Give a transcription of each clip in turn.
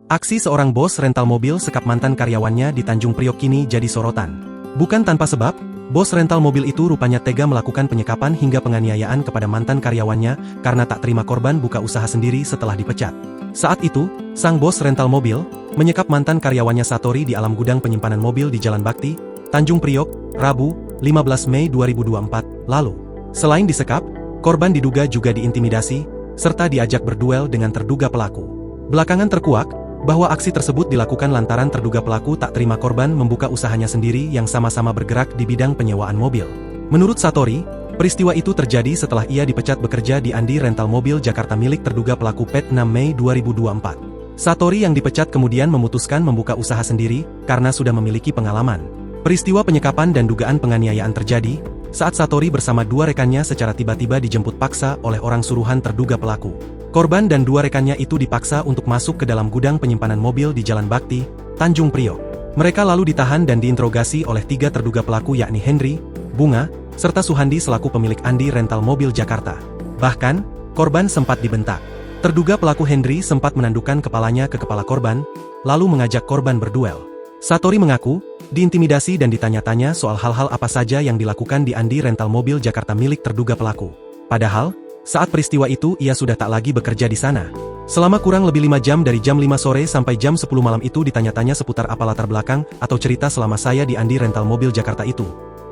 Aksi seorang bos rental mobil sekap mantan karyawannya di Tanjung Priok kini jadi sorotan. Bukan tanpa sebab, bos rental mobil itu rupanya tega melakukan penyekapan hingga penganiayaan kepada mantan karyawannya karena tak terima korban buka usaha sendiri setelah dipecat. Saat itu, sang bos rental mobil menyekap mantan karyawannya Satori di alam gudang penyimpanan mobil di Jalan Bakti, Tanjung Priok, Rabu, 15 Mei 2024, lalu. Selain disekap, korban diduga juga diintimidasi, serta diajak berduel dengan terduga pelaku. Belakangan terkuak, bahwa aksi tersebut dilakukan lantaran terduga pelaku tak terima korban membuka usahanya sendiri yang sama-sama bergerak di bidang penyewaan mobil. Menurut Satori, peristiwa itu terjadi setelah ia dipecat bekerja di Andi Rental Mobil Jakarta milik terduga pelaku pada 6 Mei 2024. Satori yang dipecat kemudian memutuskan membuka usaha sendiri karena sudah memiliki pengalaman. Peristiwa penyekapan dan dugaan penganiayaan terjadi saat Satori bersama dua rekannya secara tiba-tiba dijemput paksa oleh orang suruhan terduga pelaku. Korban dan dua rekannya itu dipaksa untuk masuk ke dalam gudang penyimpanan mobil di Jalan Bakti, Tanjung Priok. Mereka lalu ditahan dan diinterogasi oleh tiga terduga pelaku yakni Henry, Bunga, serta Suhandi selaku pemilik Andi Rental Mobil Jakarta. Bahkan, korban sempat dibentak. Terduga pelaku Henry sempat menandukkan kepalanya ke kepala korban, lalu mengajak korban berduel. Satori mengaku, diintimidasi dan ditanya-tanya soal hal-hal apa saja yang dilakukan di Andi Rental Mobil Jakarta milik terduga pelaku. Padahal, saat peristiwa itu ia sudah tak lagi bekerja di sana. Selama kurang lebih 5 jam dari jam 5 sore sampai jam 10 malam itu ditanya-tanya seputar apa latar belakang atau cerita selama saya di Andi Rental Mobil Jakarta itu.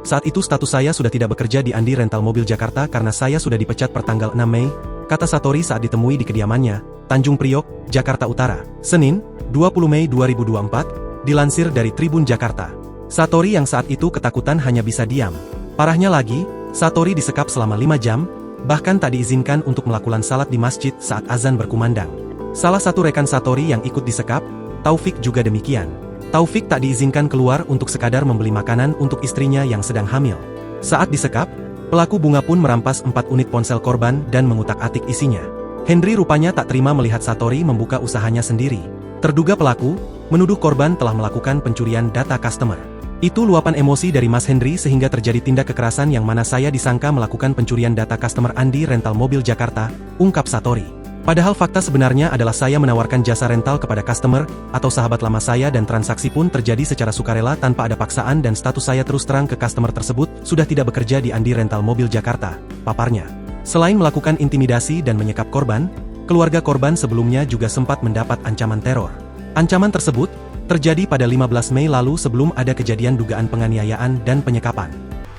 Saat itu status saya sudah tidak bekerja di Andi Rental Mobil Jakarta karena saya sudah dipecat pertanggal 6 Mei, kata Satori saat ditemui di kediamannya, Tanjung Priok, Jakarta Utara. Senin, 20 Mei 2024, dilansir dari Tribun Jakarta. Satori yang saat itu ketakutan hanya bisa diam. Parahnya lagi, Satori disekap selama 5 jam, bahkan tak diizinkan untuk melakukan salat di masjid saat azan berkumandang. Salah satu rekan Satori yang ikut disekap, Taufik juga demikian. Taufik tak diizinkan keluar untuk sekadar membeli makanan untuk istrinya yang sedang hamil. Saat disekap, pelaku Bunga pun merampas 4 unit ponsel korban dan mengutak-atik isinya. Henry rupanya tak terima melihat Satori membuka usahanya sendiri. Terduga pelaku menuduh korban telah melakukan pencurian data customer. Itu luapan emosi dari Mas Henry sehingga terjadi tindak kekerasan yang mana saya disangka melakukan pencurian data customer Andi Rental Mobil Jakarta, ungkap Satori. Padahal fakta sebenarnya adalah saya menawarkan jasa rental kepada customer, atau sahabat lama saya dan transaksi pun terjadi secara sukarela tanpa ada paksaan dan status saya terus terang ke customer tersebut, sudah tidak bekerja di Andi Rental Mobil Jakarta, paparnya. Selain melakukan intimidasi dan menyekap korban, keluarga korban sebelumnya juga sempat mendapat ancaman teror. Ancaman tersebut terjadi pada 15 Mei lalu sebelum ada kejadian dugaan penganiayaan dan penyekapan.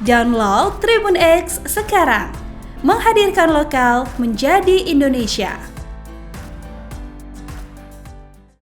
Download Tribun X sekarang, menghadirkan lokal menjadi Indonesia.